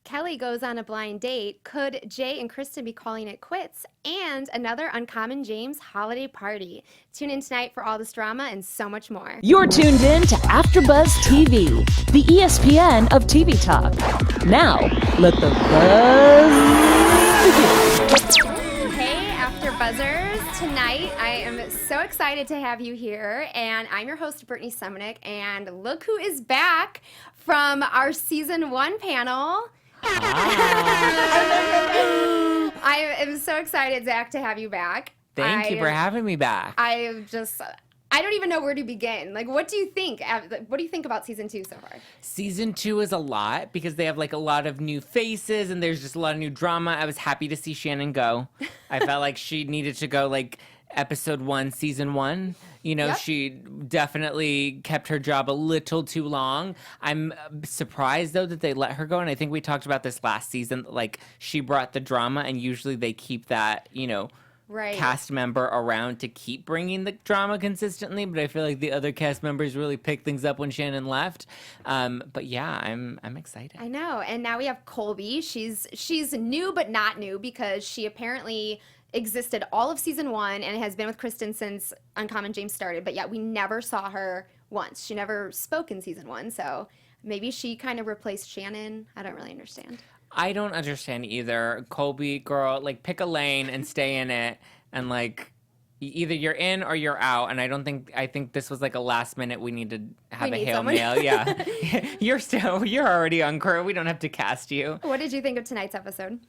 Kelly goes on a blind date, could Jay and Kristin be calling it quits? And another Uncommon James holiday party. Tune in tonight for all this drama and so much more. You're tuned in to AfterBuzz TV, the ESPN of TV talk. Now, let the buzz begin. Hey, AfterBuzzers! Tonight, I am so excited to have you here, and I'm your host, Brittany Sumnick, and look who is back from our Season 1 panel. I am so excited, Zach, to have you back. Thank you for having me back. I don't even know where to begin. Like, what do you think? What do you think about Season 2 so far? Season 2 is a lot because they have like a lot of new faces and there's just a lot of new drama. I was happy to see Shannon go. I felt like she needed to go like episode 1, season 1. You know, Yep. She definitely kept her job a little too long. I'm surprised, though, that they let her go. And I think we talked about this last season. Like, she brought the drama, and usually they keep that, you know, Right. cast member around to keep bringing the drama consistently. But I feel like the other cast members really picked things up when Shannon left. But yeah, I'm excited. I know. And now we have Colby. She's new but not new because she apparently existed all of Season 1 and has been with Kristin since Uncommon James started, but yet we never saw her once. She never spoke in Season 1, so maybe she kind of replaced Shannon. I don't really understand. I don't understand either. Colby, girl, like pick a lane and stay in it, and like either you're in or you're out. And I think this was like a last minute. We need to have a need Hail someone. Mail. Yeah, you're already on crew. We don't have to cast you. What did you think of tonight's episode?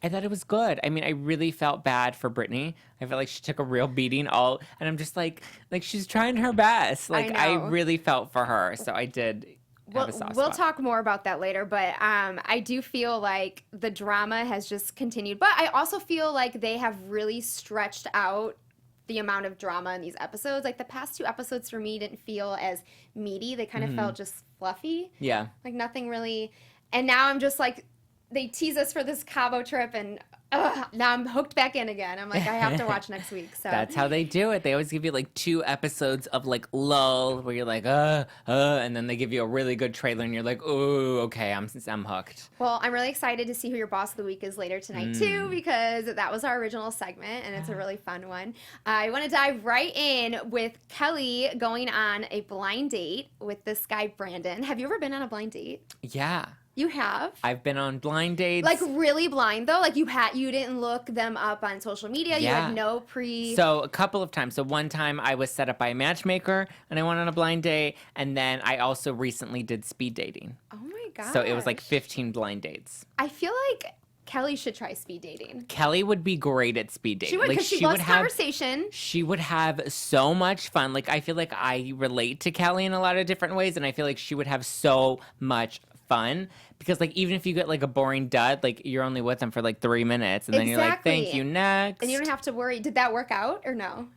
I thought it was good. I mean, I really felt bad for Brittany. I felt like she took a real beating and I'm just like she's trying her best. Like I know. really felt for her. So I did. Have a soft We'll spot. talk more about that later, but I do feel like the drama has just continued. But I also feel like they have really stretched out the amount of drama in these episodes. Like the past 2 episodes for me didn't feel as meaty. They kind of felt just fluffy. Yeah. Like nothing really. And now I'm just like, they tease us for this Cabo trip, and now I'm hooked back in again. I'm like, I have to watch next week. So That's how they do it. They always give you like 2 episodes of like lull where you're like, and then they give you a really good trailer and you're like, oh, okay, I'm hooked. Well, I'm really excited to see who your boss of the week is later tonight too, because that was our original segment and it's a really fun one. I want to dive right in with Kelly going on a blind date with this guy Brandon. Have you ever been on a blind date? Yeah. You have? I've been on blind dates. Like really blind though? Like you didn't look them up on social media? You Yeah. had no pre... So a couple of times. So one time I was set up by a matchmaker and I went on a blind date. And then I also recently did speed dating. Oh my gosh. So it was like 15 blind dates. I feel like Kelly should try speed dating. Kelly would be great at speed dating. She would, like because she loves conversation. She would have so much fun. Like I feel like I relate to Kelly in a lot of different ways, and I feel like she would have so much fun because like even if you get like a boring dud, like you're only with them for like 3 minutes, and then you're like, Exactly. thank you, next. And you don't have to worry. Did that work out or no?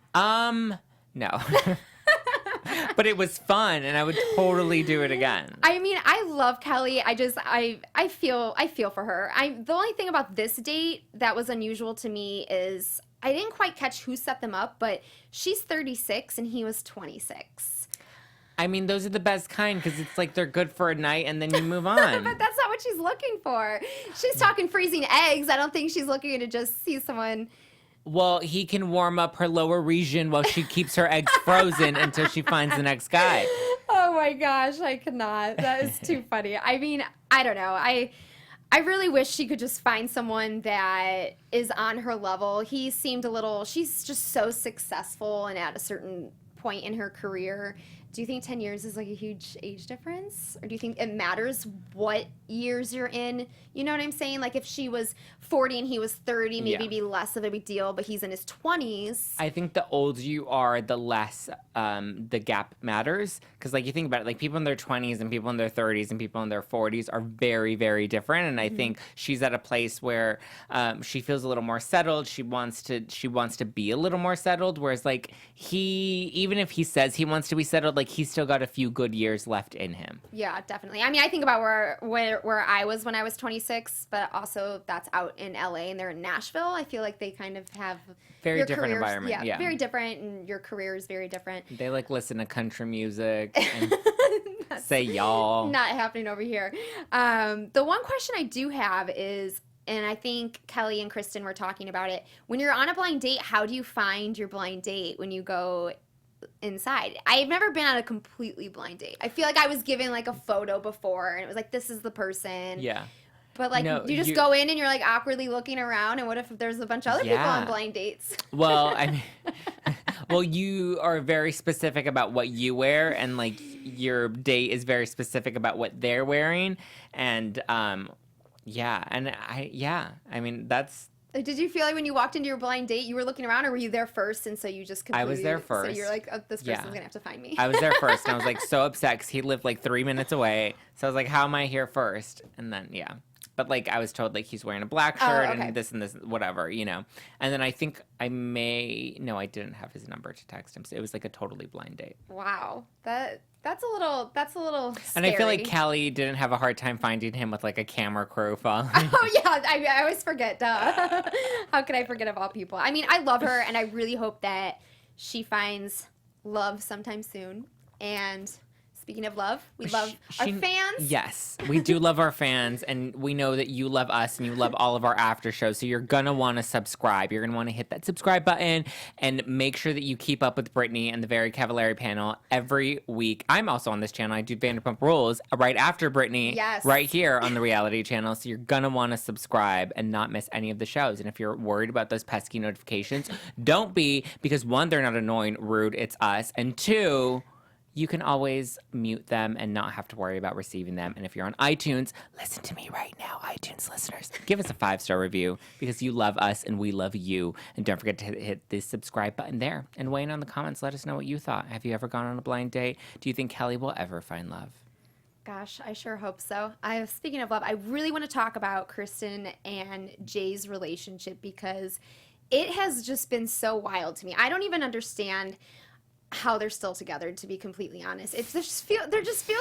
No. But it was fun, and I would totally do it again. I mean, I love Kelly. I feel for her. The only thing about this date that was unusual to me is I didn't quite catch who set them up, but she's 36 and he was 26. I mean, those are the best kind because it's like they're good for a night, and then you move on. But that's not what she's looking for. She's talking freezing eggs. I don't think she's looking to just see someone. Well, he can warm up her lower region while she keeps her eggs frozen until she finds the next guy. Oh my gosh, I cannot. That is too funny. I mean, I don't know. I really wish she could just find someone that is on her level. He seemed she's just so successful and at a certain point in her career. Do you think 10 years is like a huge age difference? Or do you think it matters what years you're in? You know what I'm saying? Like if she was 40 and he was 30, maybe Yeah. be less of a big deal, but he's in his 20s. I think the older you are, the less the gap matters. Because, like, you think about it, like, people in their 20s and people in their 30s and people in their 40s are very, very different. And I think she's at a place where she feels a little more settled. She wants to be a little more settled. Whereas, like, even if he says he wants to be settled, like, he's still got a few good years left in him. Yeah, definitely. I mean, I think about where I was when I was 26, but also that's out in LA and they're in Nashville. I feel like they kind of have Very your different careers- environment, yeah. very different, and your career is very different. They, like, listen to country music. And Say y'all. Not happening over here. The one question I do have is, and I think Kelly and Kristin were talking about it, when you're on a blind date, how do you find your blind date when you go inside? I've never been on a completely blind date. I feel like I was given like a photo before and it was like, this is the person. Yeah. But like, No, you just go in and you're like awkwardly looking around, and what if there's a bunch of other people on blind dates? Well, I mean, well, you are very specific about what you wear, and like your date is very specific about what they're wearing, and I mean, that's. Did you feel like when you walked into your blind date, you were looking around, or were you there first, and so you just completely... I was there first. So you're like, oh, this person's gonna have to find me. I was there first, and I was like so upset because he lived like 3 minutes away. So I was like, how am I here first? And then but like I was told like he's wearing a black shirt and this, whatever, you know. And then I think I didn't have his number to text him. So it was like a totally blind date. Wow, that's a little scary. And I feel like Kelly didn't have a hard time finding him with like a camera crew following. Oh yeah, I always forget. Duh. How could I forget of all people? I mean, I love her, and I really hope that she finds love sometime soon. And speaking of love, we love our fans. Yes, we do love our fans, and we know that you love us and you love all of our after shows. So you're going to want to subscribe. You're going to want to hit that subscribe button and make sure that you keep up with Brittany and the Very Cavallari panel every week. I'm also on this channel. I do Vanderpump Rules right after Brittany, right here on the reality channel. So you're going to want to subscribe and not miss any of the shows. And if you're worried about those pesky notifications, don't be, because one, they're not annoying, rude, it's us. And two, you can always mute them and not have to worry about receiving them. And if you're on iTunes, listen to me right now, iTunes listeners. Give us a 5-star review because you love us and we love you. And don't forget to hit the subscribe button there. And weigh in on the comments. Let us know what you thought. Have you ever gone on a blind date? Do you think Kelly will ever find love? Gosh, I sure hope so. Speaking of love, I really want to talk about Kristin and Jay's relationship because it has just been so wild to me. I don't even understand how they're still together, to be completely honest. There just feels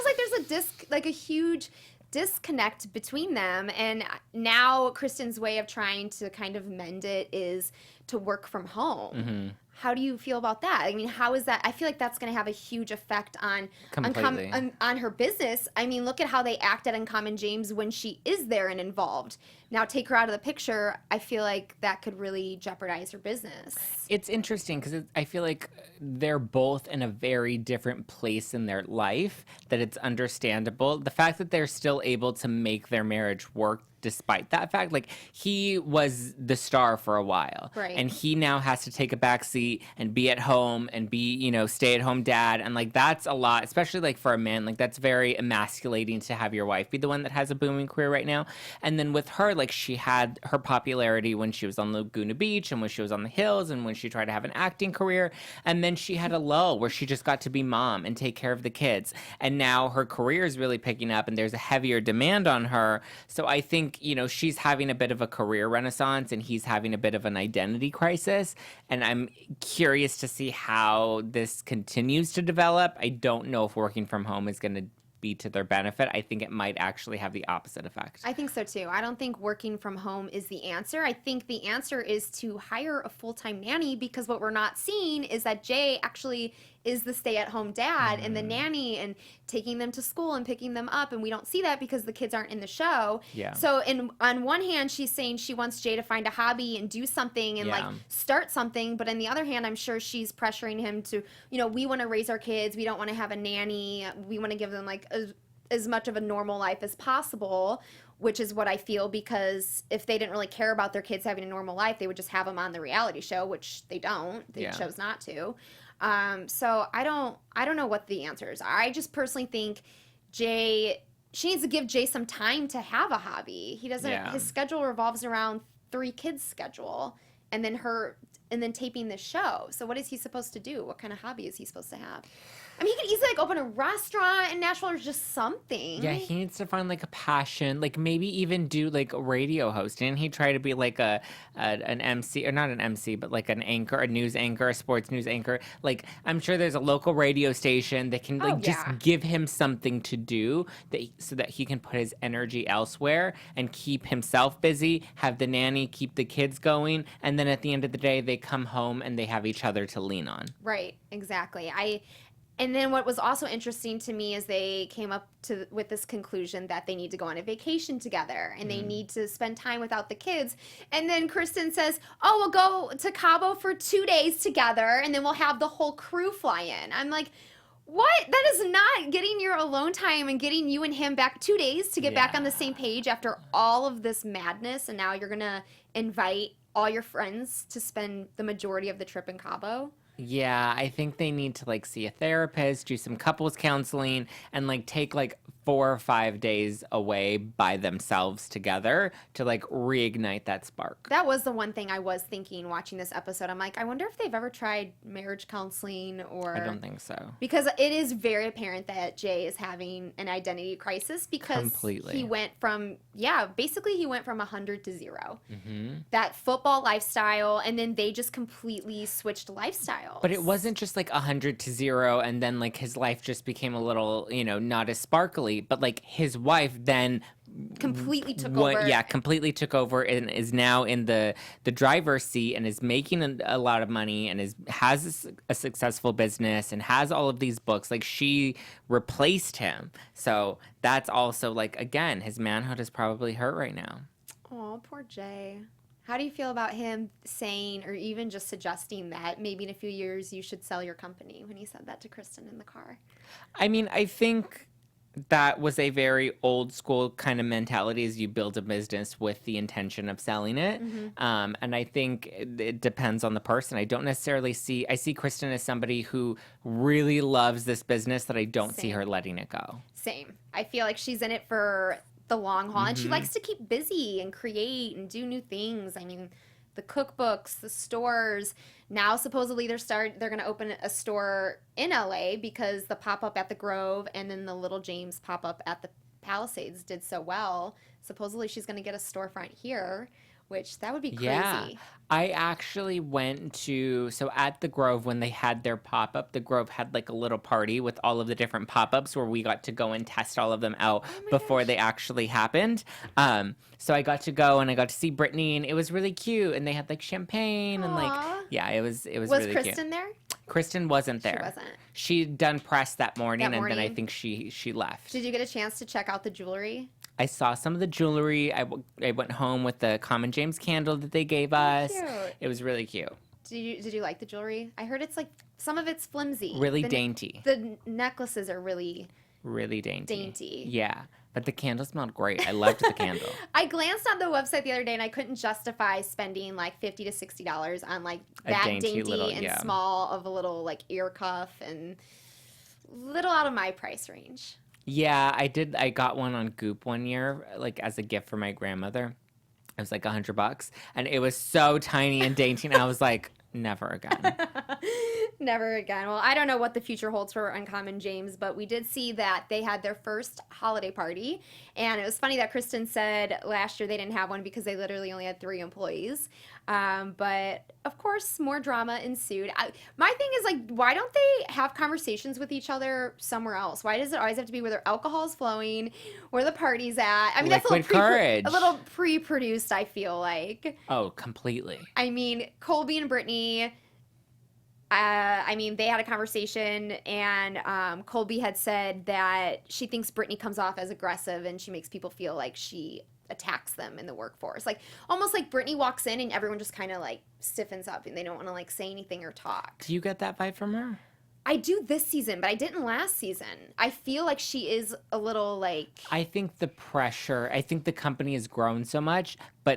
like there's a huge disconnect between them. And now Kristin's way of trying to kind of mend it is to work from home. Mm-hmm. How do you feel about that? I mean, how is that? I feel like that's going to have a huge effect on her business. I mean, look at how they act at Uncommon James when she is there and involved. Now take her out of the picture. I feel like that could really jeopardize her business. It's interesting because I feel like they're both in a very different place in their life, that it's understandable. The fact that they're still able to make their marriage work despite that fact, like he was the star for a while, right? And he now has to take a back seat and be at home and be, stay at home dad. And like, that's a lot, especially like for a man, like that's very emasculating to have your wife be the one that has a booming career right now. And then with her, like she had her popularity when she was on Laguna Beach and when she was on the Hills and when she tried to have an acting career. And then she had a lull where she just got to be mom and take care of the kids. And now her career is really picking up and there's a heavier demand on her. So I think, she's having a bit of a career renaissance and he's having a bit of an identity crisis. And I'm curious to see how this continues to develop. I don't know if working from home is going to be to their benefit. I think it might actually have the opposite effect. I think so too. I don't think working from home is the answer. I think the answer is to hire a full-time nanny, because what we're not seeing is that Jay actually is the stay-at-home dad and the nanny and taking them to school and picking them up, and we don't see that because the kids aren't in the show. Yeah. So on one hand, she's saying she wants Jay to find a hobby and do something and like start something, but on the other hand, I'm sure she's pressuring him to, we want to raise our kids, we don't want to have a nanny, we want to give them like as much of a normal life as possible, which is what I feel, because if they didn't really care about their kids having a normal life, they would just have them on the reality show, which they don't. They chose not to. So I don't know what the answers are. I just personally think she needs to give Jay some time to have a hobby. He doesn't, his schedule revolves around 3 kids' schedule and then taping the show. So what is he supposed to do? What kind of hobby is he supposed to have? I mean, he could easily like open a restaurant in Nashville or just something. Yeah, he needs to find like a passion, like maybe even do like radio hosting. He try to be like an MC, or not an MC, but like an anchor, a news anchor, a sports news anchor. Like I'm sure there's a local radio station that can just give him something to do so that he can put his energy elsewhere and keep himself busy, have the nanny, keep the kids going, and then at the end of the day, they come home and they have each other to lean on. Right, exactly. And then what was also interesting to me is they came up with this conclusion that they need to go on a vacation together and they need to spend time without the kids. And then Kristin says, "Oh, we'll go to Cabo for 2 days together and then we'll have the whole crew fly in." I'm like, what? That is not getting your alone time and getting you and him back 2 days to get back on the same page after all of this madness. And now you're going to invite all your friends to spend the majority of the trip in Cabo. Yeah, I think they need to like see a therapist, do some couples counseling, and like take like 4 or 5 days away by themselves together to like reignite that spark. That was the one thing I was thinking watching this episode. I'm like, I wonder if they've ever tried marriage counseling or... I don't think so. Because it is very apparent that Jay is having an identity crisis because Completely. he went from, basically he went from 100 to 0. Mm-hmm. That football lifestyle, and then they just completely switched lifestyles. But it wasn't just like 100 to 0 and then like his life just became a little, not as sparkly. But like his wife then completely took over. Yeah, completely took over and is now in the driver's seat and is making a lot of money and has a successful business and has all of these books. Like she replaced him. So that's also like, again, his manhood is probably hurt right now. Oh, poor Jay. How do you feel about him saying or even just suggesting that maybe in a few years you should sell your company when he said that to Kristin in the car? I mean, I think that was a very old school kind of mentality as you build a business with the intention of selling it. Mm-hmm. And I think it depends on the person. I don't necessarily I see Kristin as somebody who really loves this business that I don't see her letting it go. Same. I feel like she's in it for the long haul and she likes to keep busy and create and do new things. I mean, the cookbooks, the stores. Now supposedly they're going to open a store in LA because the pop-up at the Grove and then the Little James pop-up at the Palisades did so well. Supposedly she's going to get a storefront here, which that would be crazy. Yeah. I actually went to, so at the Grove when they had their pop-up, the Grove had like a little party with all of the different pop-ups where we got to go and test all of them out before they actually happened. So I got to go and I got to see Brittany and it was really cute and they had like champagne and like, yeah, it was really cute. Was Kristin there? Kristin wasn't there. She wasn't. She'd done press that morning and then I think she left. Did you get a chance to check out the jewelry? I saw some of the jewelry. I went home with the Common James candle that they gave us. Cute. It was really cute. Did you like the jewelry? I heard it's like some of it's flimsy. Really dainty. The necklaces are really dainty. Yeah. But the candle smelled great. I loved the candle. I glanced on the website the other day and I couldn't justify spending like $50 to $60 on like that dainty little, and small of a little like ear cuff and little out of my price range. Yeah, I did. I got one on Goop one year, like as a gift for my grandmother. It was like $100, and it was so tiny and dainty, and I was like, never again. Never again. Well, I don't know what the future holds for Uncommon James, but we did see that they had their first holiday party, and it was funny that Kristin said last year they didn't have one because they literally only had 3 employees. But of course, more drama ensued. My thing is like, why don't they have conversations with each other somewhere else? Why does it always have to be where their alcohol is flowing, where the party's at? I mean, Liquid that's a little pre-produced, I feel like. Oh, completely. I mean, Colby and Brittany, they had a conversation, and Colby had said that she thinks Brittany comes off as aggressive and she makes people feel like she attacks them in the workforce. Like, almost like Brittany walks in and everyone just kind of like stiffens up and they don't want to like say anything or talk. Do you get that vibe from her? I do this season, but I didn't last season. I feel like she is a little like... I think the pressure, I think the company has grown so much,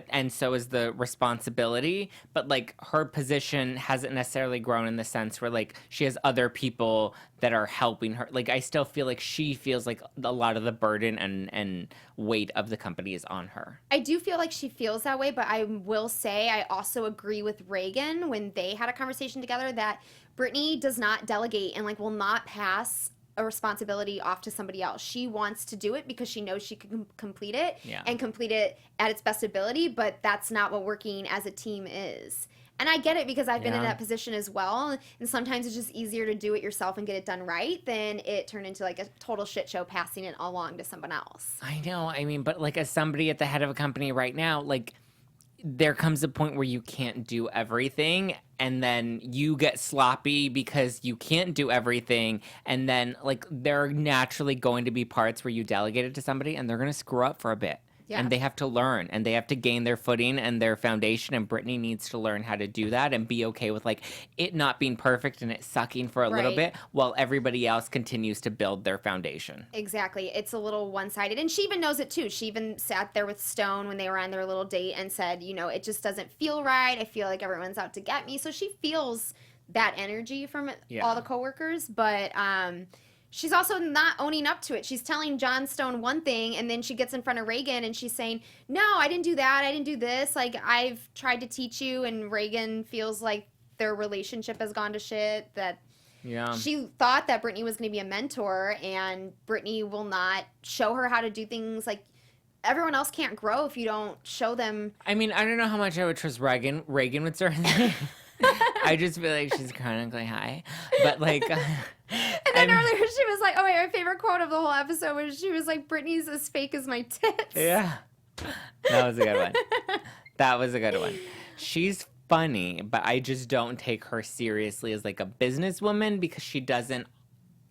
and so is the responsibility, but like her position hasn't necessarily grown in the sense where like she has other people that are helping her. Like I still feel like she feels like a lot of the burden and weight of the company is on her. I do feel like she feels that way, but I will say I also agree with Reagan when they had a conversation together that Brittany does not delegate and like will not pass a responsibility off to somebody else. She wants to do it because she knows she can complete it and complete it at its best ability, but that's not what working as a team is. And I get it because I've been in that position as well. And sometimes it's just easier to do it yourself and get it done right than it turn into like a total shit show passing it along to someone else. I know. I mean, but like as somebody at the head of a company right now, like there comes a point where you can't do everything. and then you get sloppy because you can't do everything, and then like there are naturally going to be parts where you delegate it to somebody and they're going to screw up for a bit. Yeah. And they have to learn and they have to gain their footing and their foundation, and Brittany needs to learn how to do that and be okay with like it not being perfect and it sucking for a little bit while everybody else continues to build their foundation. Exactly. It's a little one-sided. And she even knows it too. She even sat there with Stone when they were on their little date and said, you know, it just doesn't feel right. I feel like everyone's out to get me. So she feels that energy from all the coworkers, but she's also not owning up to it. She's telling Jon Stone one thing, and then she gets in front of Reagan, and she's saying, no, I didn't do that. I didn't do this. Like, I've tried to teach you, and Reagan feels like their relationship has gone to shit, that she thought that Brittany was going to be a mentor, and Brittany will not show her how to do things. Like, everyone else can't grow if you don't show them. I mean, I don't know how much I would trust Reagan with certain things. I just feel like she's chronically high. But, like... And then earlier she was like, oh wait, my favorite quote of the whole episode was she was like, Brittany's as fake as my tits. Yeah. That was a good one. That was a good one. She's funny, but I just don't take her seriously as like a businesswoman because she doesn't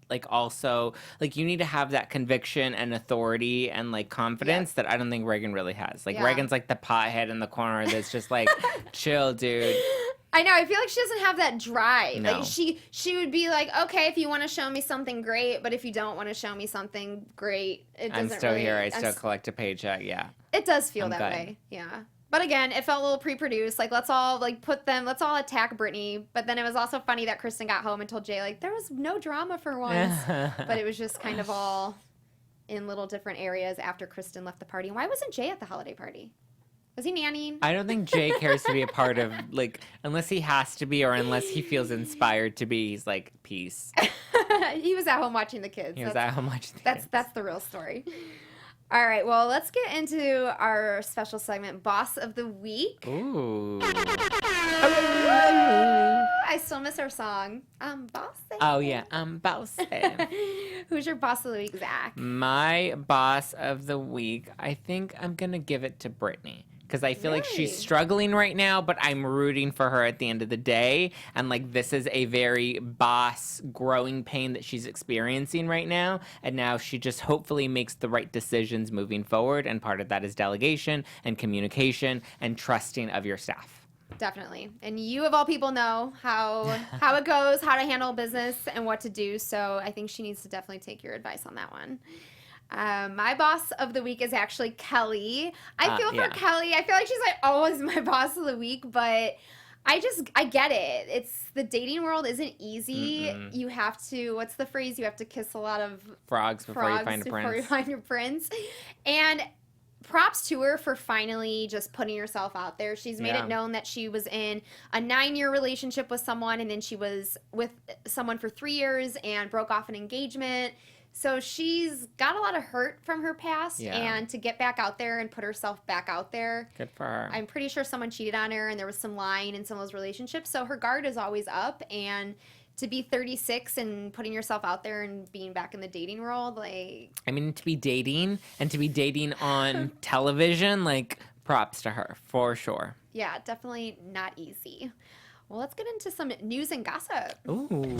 like also like you need to have that conviction and authority and like confidence that I don't think Reagan really has. Like Reagan's like the pothead in the corner that's just like, chill, dude. I know. I feel like she doesn't have that drive. No. Like she would be like, okay, if you want to show me something great, but if you don't want to show me something great, it doesn't. I'm still really, here. I still collect a paycheck. Yeah. It does feel I'm that good. way. Yeah. But again, it felt a little pre-produced. Like let's all attack Brittany. But then it was also funny that Kristin got home and told Jay like there was no drama for once. But it was just kind of all in little different areas after Kristin left the party. And why wasn't Jay at the holiday party? Was he nannying? I don't think Jay cares to be a part of, like, unless he has to be or unless he feels inspired to be, he's like, peace. He was at home watching the kids. He was at home watching the kids. That's the real story. All right, well, let's get into our special segment, Boss of the Week. Ooh. I still miss our song. I'm bossy. Oh, yeah, I'm bossy. Who's your Boss of the Week, Zach? My Boss of the Week, I think I'm going to give it to Brittany. Because I feel like she's struggling right now, but I'm rooting for her at the end of the day. And, like, this is a very boss growing pain that she's experiencing right now. And now she just hopefully makes the right decisions moving forward. And part of that is delegation and communication and trusting of your staff. Definitely. And you, of all people, know how it goes, how to handle business, and what to do. So I think she needs to definitely take your advice on that one. My Boss of the Week is actually Kelly. I feel for Kelly. I feel like she's like always my Boss of the Week, but I get it. It's the dating world isn't easy. Mm-mm. You have to, what's the phrase? You have to kiss a lot of frogs before you find your prince. And props to her for finally just putting herself out there. She's made it known that she was in a 9-year relationship with someone, and then she was with someone for 3 years and broke off an engagement. So she's got a lot of hurt from her past, and to get back out there and put herself back out there. Good for her. I'm pretty sure someone cheated on her, and there was some lying in some of those relationships. So her guard is always up, and to be 36 and putting yourself out there and being back in the dating world, like... I mean, to be dating on television, like, props to her, for sure. Yeah, definitely not easy. Well, let's get into some news and gossip. Ooh.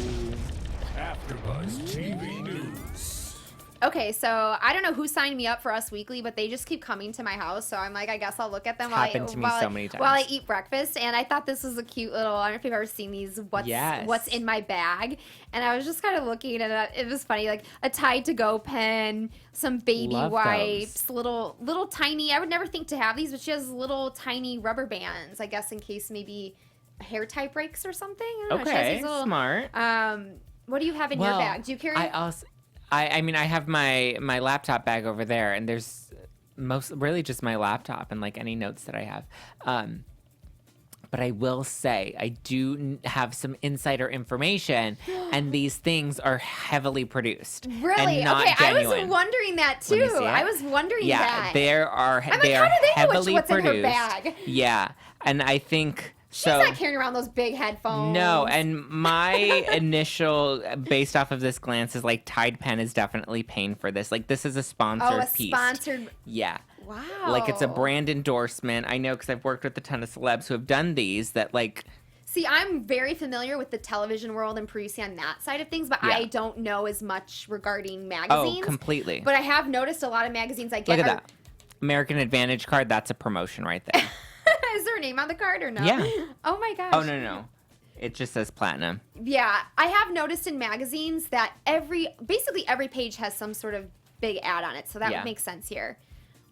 AfterBuzz TV News. Okay, so I don't know who signed me up for Us Weekly, but they just keep coming to my house. So I'm like, I guess I'll look at them happened to me so many times. while I eat breakfast. And I thought this was a cute little, I don't know if you've ever seen these, what's in my bag. And I was just kind of looking, and it was funny, like a Tide to Go pen, some baby wipes, little tiny, I would never think to have these, but she has little tiny rubber bands, I guess, in case maybe a hair tie breaks or something. I don't know. She has these little, smart. What do you have in your bag? Do you carry? I mean, I have my laptop bag over there, and there's really just my laptop and like any notes that I have. But I will say I do have some insider information, and these things are heavily produced. Really? And not okay, genuine. I was wondering that too. I was wondering that. Yeah, they are I'm like, how do they know what's produced. in her bag? Yeah, and I think. She's not carrying around those big headphones. No, and my initial, based off of this glance, is like Tide Pen is definitely paying for this. Like, this is a sponsored piece. Sponsored. Yeah. Wow. Like, it's a brand endorsement. I know because I've worked with a ton of celebs who have done these that, like, See, I'm very familiar with the television world and producing on that side of things, but Yeah. I don't know as much regarding Oh, magazines. completely. But I have noticed a lot of magazines I get Look at are- that. American Advantage card, that's a promotion right there. Is there a name on the card or no? Yeah. Oh my gosh. Oh, no. It just says platinum. Yeah, I have noticed in magazines that basically every page has some sort of big ad on it, so that Yeah. would make sense here.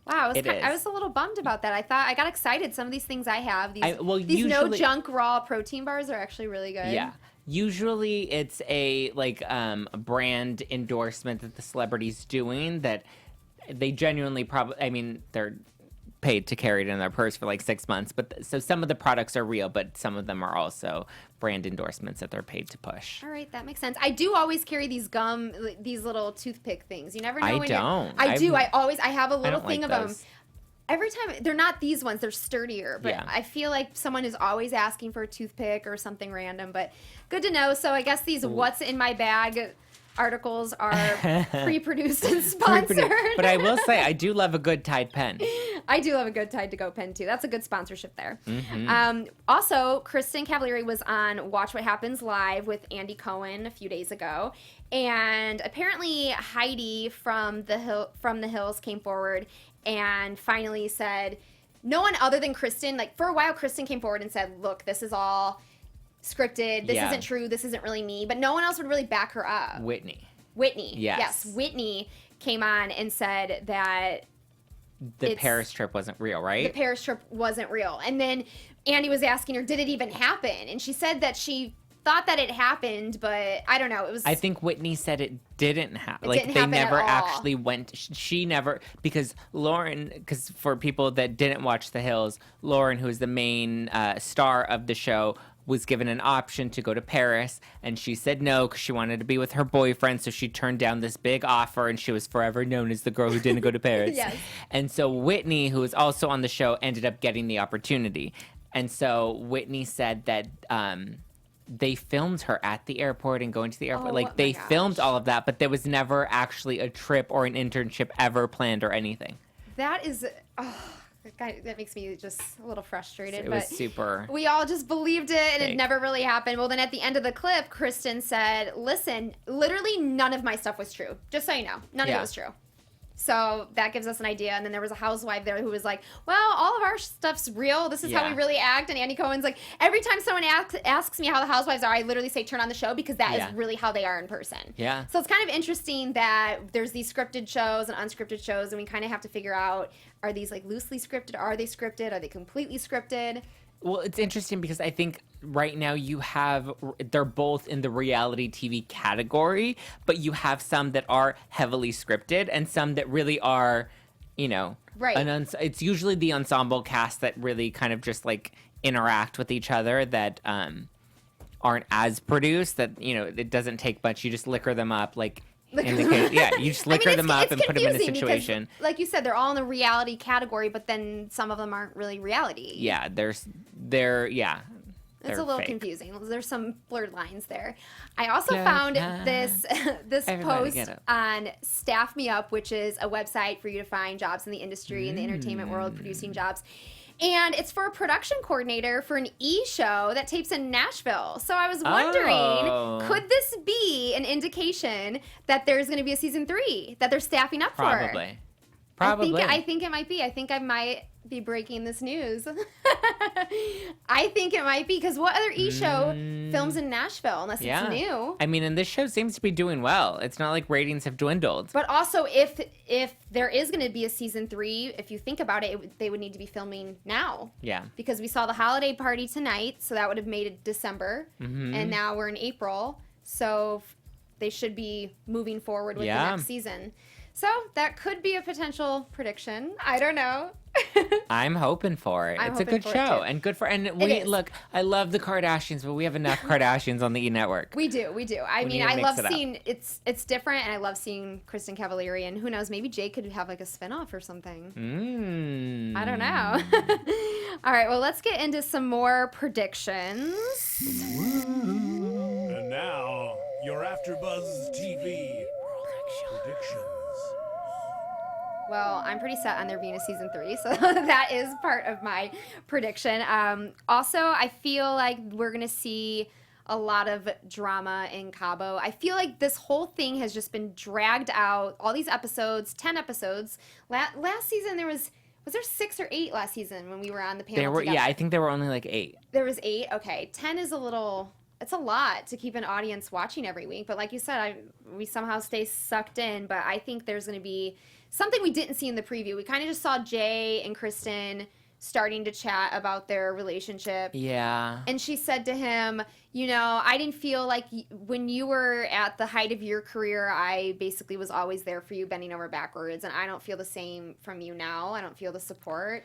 Wow, It I is. was a little bummed about that. I got excited. Some of these things I have, these no usually- junk raw protein bars are actually really good. Yeah. Usually it's a a brand endorsement that the celebrity's doing that they genuinely they're paid to carry it in their purse for 6 months, but so some of the products are real, but some of them are also brand endorsements that they're paid to push. All right, that makes sense. I do always carry these these little toothpick things. You never know I when you're- don't. I do. I have a I little don't thing like of them. those. Every time, they're not these ones, they're sturdier, but Yeah. I feel like someone is always asking for a toothpick or something random, but good to know. So I guess these what's in my bag articles are pre-produced and sponsored. But I will say, I do love a good Tide pen. I do love a good Tide to Go pen too. That's a good sponsorship there. Mm-hmm. Also, Kristin Cavallari was on Watch What Happens Live with Andy Cohen a few days ago, and apparently Heidi from the Hills came forward and finally said, no one other than Kristin. For a while, Kristin came forward and said, "Look, this is all scripted. This Yeah. isn't true. This isn't really me." But no one else would really back her up. Whitney. Yes, Whitney came on and said that The Paris trip wasn't real, right? the Paris trip wasn't real. And then Andy was asking her, did it even happen? And she said that she thought that it happened, but I don't know. It was. I think Whitney said it didn't happen. It didn't They happen at never all. actually went. She never, because for people that didn't watch The Hills, Lauren, who is the main star of the show, was given an option to go to Paris, and she said no because she wanted to be with her boyfriend, so she turned down this big offer, and she was forever known as the girl who didn't go to Paris. Yes. And so Whitney, who was also on the show, ended up getting the opportunity. And so Whitney said that they filmed her at the airport and going to the airport. Oh, They my filmed gosh. all of that, but there was never actually a trip or an internship ever planned or anything. That is. That makes me just a little frustrated. It was super. We all just believed it, and it fake. never really happened. Well, then at the end of the clip, Kristin said, "Listen, literally none of my stuff was true. Just so you know, none of Yeah. it was true." So that gives us an idea. And then there was a housewife there who was like, "Well, all of our stuff's real. This is how Yeah. we really act." And Andy Cohen's like, "Every time someone asks me how the housewives are, I literally say turn on the show because that Yeah. is really how they are in person." Yeah. So it's kind of interesting that there's these scripted shows and unscripted shows, and we kind of have to figure out, are these loosely scripted? Are they scripted? Are they completely scripted? Well, it's interesting because I think right now they're both in the reality TV category, but you have some that are heavily scripted and some that really are, Right. It's usually the ensemble cast that really kind of just interact with each other that aren't as produced, that, it doesn't take much. You just liquor them up you just liquor them up and put them in a confusing because, situation. like you said, they're all in the reality category, but then some of them aren't really reality. Yeah, It's they're a little fake. confusing. There's some blurred lines there. I also Blurred found lines. this Everybody post get it. on Staff Me Up, which is a website for you to find jobs in the industry, in the entertainment world, Mm. producing jobs. And it's for a production coordinator for an E! show that tapes in Nashville. So I was wondering, Oh. could this be an indication that there's going to be a season 3 that they're staffing up for? Probably. I think it might be. I think I might be breaking this news. I think it might be, because what other E! show films in Nashville unless Yeah. it's new? I mean, and this show seems to be doing well. It's not like ratings have dwindled. But also, if there is going to be a season 3, if you think about it, they would need to be filming now. Yeah. Because we saw the holiday party tonight, so that would have made it December, Mm-hmm. and now we're in April, so they should be moving forward with the Yeah. next season. So that could be a potential prediction. I don't know. I'm hoping for it. I'm It's a hoping good for it, show too. and good for. And is. look, I love the Kardashians, but we have enough Kardashians on the E! Network. We do. I We mean, need to I mix love it up. seeing it's different, and I love seeing Kristin Cavallari, and who knows, maybe Jay could have a spinoff or something. I don't know. All right, well, let's get into some more predictions. And now, your AfterBuzz TV predictions. Well, I'm pretty set on there being a season 3, so that is part of my prediction. Also, I feel like we're going to see a lot of drama in Cabo. I feel like this whole thing has just been dragged out. All these episodes, 10 episodes. Last season was there 6 or 8 last season when we were on the panel together? Yeah, I think there were only like 8. There was 8? Okay. 10 is it's a lot to keep an audience watching every week. But like you said, we somehow stay sucked in. But I think there's going to be something we didn't see in the preview. We kind of just saw Jay and Kristin starting to chat about their relationship. Yeah. And she said to him, I didn't feel like when you were at the height of your career, I basically was always there for you, bending over backwards. And I don't feel the same from you now. I don't feel the support.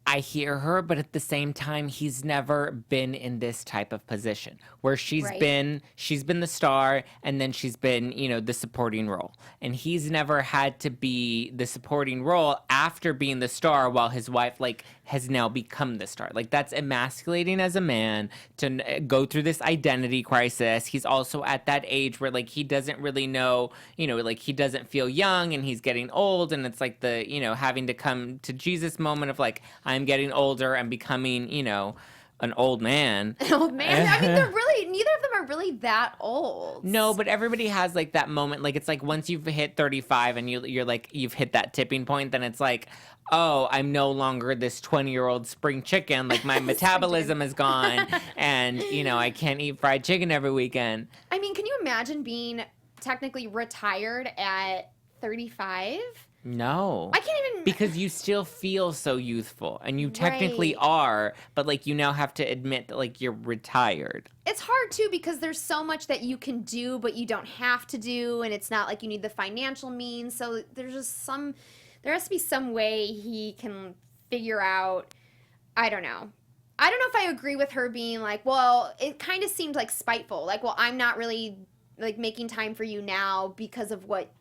I hear her, but at the same time, he's never been in this type of position where she's been the star and then she's been, the supporting role. And he's never had to be the supporting role after being the star while his wife, has now become the star. That's emasculating as a man to go through this identity crisis. He's also at that age where, he doesn't really know, he doesn't feel young and he's getting old. And it's the, having to come to Jesus moment of, I'm getting older and becoming, an old man. An old man? I mean, neither of them are really that old. No, but everybody has that moment. It's once you've hit 35 and you're you've hit that tipping point, then it's oh, I'm no longer this 20-year-old spring chicken. My metabolism is gone and, I can't eat fried chicken every weekend. I mean, can you imagine being technically retired at 35? No. I can't even... Because you still feel so youthful, and you technically are, but, you now have to admit that, you're retired. It's hard, too, because there's so much that you can do, but you don't have to do, and it's not like you need the financial means, so there's just there has to be some way he can figure out, I don't know. I don't know if I agree with her being well, it kind of seemed spiteful. Well, I'm not really, making time for you now because of what,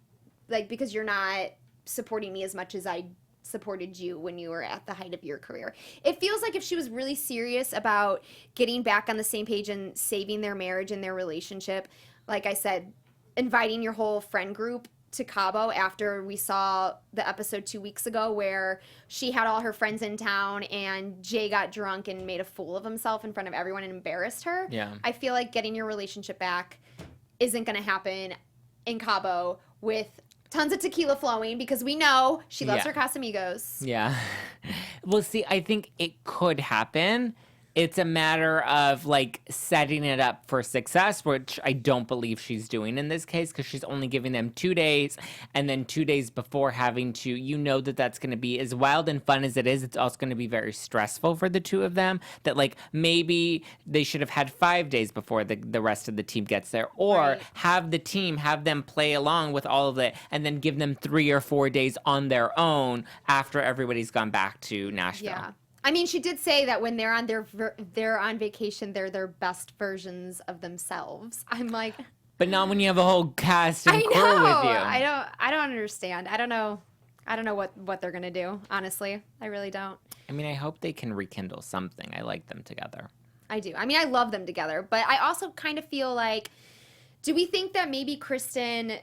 because you're not supporting me as much as I supported you when you were at the height of your career. It feels like if she was really serious about getting back on the same page and saving their marriage and their relationship, like I said, inviting your whole friend group to Cabo after we saw the episode 2 weeks ago where she had all her friends in town and Jay got drunk and made a fool of himself in front of everyone and embarrassed her. Yeah. I feel like getting your relationship back isn't going to happen in Cabo with tons of tequila flowing because we know she loves her Casamigos. Yeah. Well, see, I think it could happen. It's a matter of setting it up for success, which I don't believe she's doing in this case because she's only giving them 2 days and then 2 days before having to, that's going to be as wild and fun as it is. It's also going to be very stressful for the two of them that maybe they should have had 5 days before the rest of the team gets there or have them play along with all of it and then give them 3 or 4 days on their own after everybody's gone back to Nashville. Yeah. I mean, she did say that when they're on vacation, they're their best versions of themselves. I'm like, but not when you have a whole cast and crew with you. I don't understand. I don't know what they're gonna do. Honestly, I really don't. I mean, I hope they can rekindle something. I like them together. I do. I mean, I love them together, but I also kind of feel do we think that maybe Kristin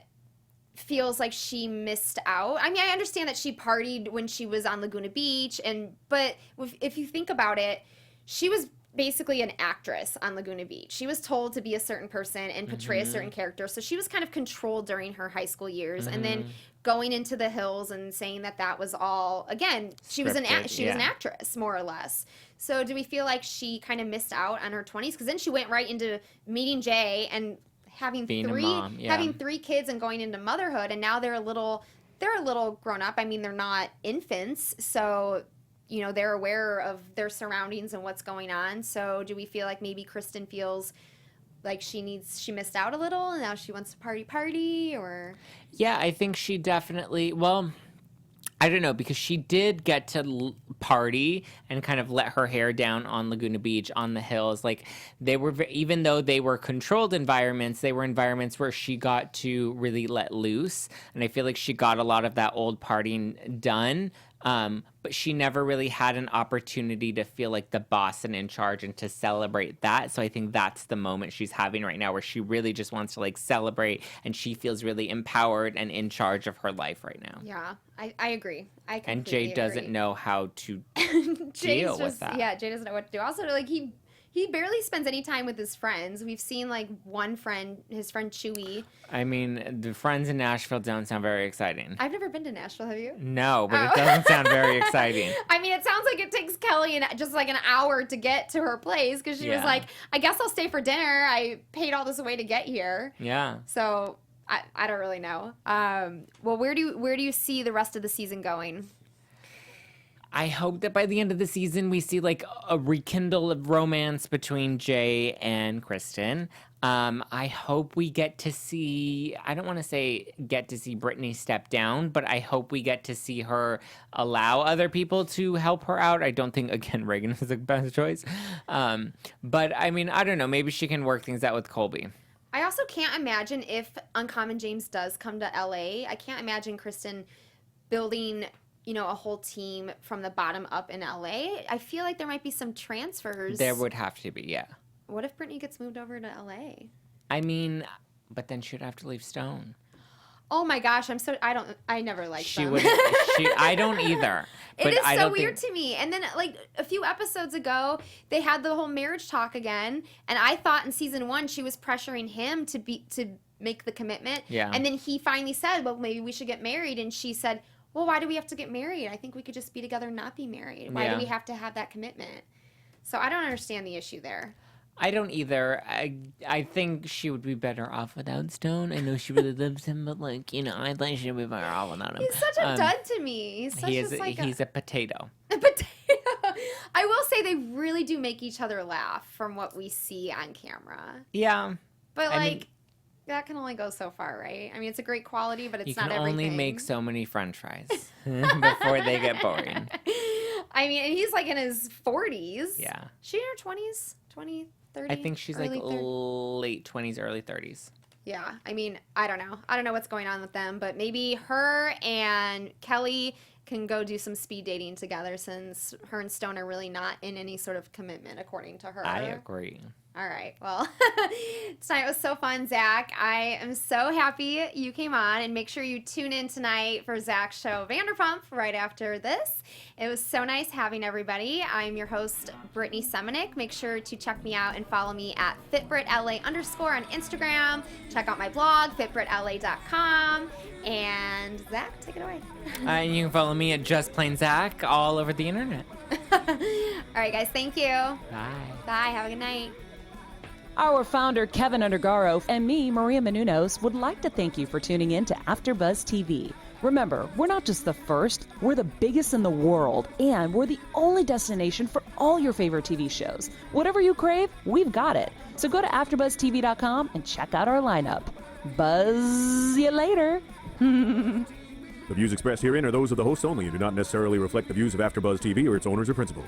feels like she missed out? I mean, I understand that she partied when she was on Laguna Beach, but if you think about it, she was basically an actress on Laguna Beach. She was told to be a certain person and portray a certain character, so she was kind of controlled during her high school years, and then going into the hills and saying that was all, again, she was an actress, more or less. So do we feel like she kind of missed out on her 20s? Because then she went right into meeting Jay and having three kids and going into motherhood, and now they're a little grown up. I mean, they're not infants, so they're aware of their surroundings and what's going on. So do we feel like maybe Kristin feels like she missed out a little and now she wants to party or? Yeah, I think she definitely, well, I don't know, because she did get to party and kind of let her hair down on Laguna Beach, on the hills. They were, even though they were controlled environments, they were environments where she got to really let loose. And I feel like she got a lot of that old partying done But she never really had an opportunity to feel like the boss and in charge and to celebrate that. So I think that's the moment she's having right now where she really just wants to like celebrate and she feels really empowered and in charge of her life right now. Yeah, I agree. I completely And Jay doesn't agree. know how to deal with that. Yeah, Jay doesn't know what to do. Also, like he barely spends any time with his friends. We've seen like one friend, his friend Chewy. I mean, the friends in Nashville don't sound very exciting. I've never been to Nashville. Have you? No, but it doesn't sound very exciting. I mean, it sounds like it takes Kelly just like an hour to get to her place because she was Yeah. like, I guess I'll stay for dinner. I paid all this away to get here. Yeah. So I don't really know. Well, where do you see the rest of the season going? I hope that by the end of the season we see like a rekindle of romance between Jay and Kristin. I hope we get to see, I don't want to say get to see Brittany step down, but I hope we get to see her allow other people to help her out. I don't think, again, Reagan is the best choice. But I mean, I don't know. Maybe she can work things out with Colby. I also can't imagine if Uncommon James does come to LA. I can't imagine Kristin building, a whole team from the bottom up in LA. I feel like there might be some transfers. There would have to be, yeah. What if Brittany gets moved over to LA? I mean, but then she'd have to leave Stone. Oh my gosh, I never liked She them. would. I don't either. It But is I so don't weird think, to me. And then, like, a few episodes ago, they had the whole marriage talk again. And I thought in season 1, she was pressuring him to make the commitment. Yeah. And then he finally said, well, maybe we should get married. And she said, well, why do we have to get married? I think we could just be together and not be married. Why Yeah. do we have to have that commitment? So I don't understand the issue there. I don't either. I think she would be better off without Stone. I know she really loves him, but I think she'd be better off without him. He's such a dud to me. He's such He's a potato. a potato. I will say they really do make each other laugh from what we see on camera. Yeah. But I mean, that can only go so far, right? I mean, it's a great quality, but it's you not can everything. only make so many French fries before they get boring. I mean, and he's like in his 40s. Yeah. She in her 20s? 20, 30? I think she's like early 30? late 20s, early 30s. Yeah. I mean, I don't know. I don't know what's going on with them, but maybe her and Kelly can go do some speed dating together since her and Stone are really not in any sort of commitment, according to her. I agree. All right. Well, tonight was so fun, Zach. I am so happy you came on, and make sure you tune in tonight for Zach's show Vanderpump right after this. It was so nice having everybody. I'm your host, Brittany Semenik. Make sure to check me out and follow me at FitBritLA_ on Instagram. Check out my blog, fitbritla.com. And Zach, take it away. And you can follow me at Just Plain Zach all over the internet. All right, guys. Thank you. Bye. Bye. Have a good night. Our founder, Keven Undergaro, and me, Maria Menounos, would like to thank you for tuning in to AfterBuzz TV. Remember, we're not just the first, we're the biggest in the world, and we're the only destination for all your favorite TV shows. Whatever you crave, we've got it. So go to AfterBuzzTV.com and check out our lineup. Buzz you later. The views expressed herein are those of the hosts only and do not necessarily reflect the views of AfterBuzz TV or its owners or principals.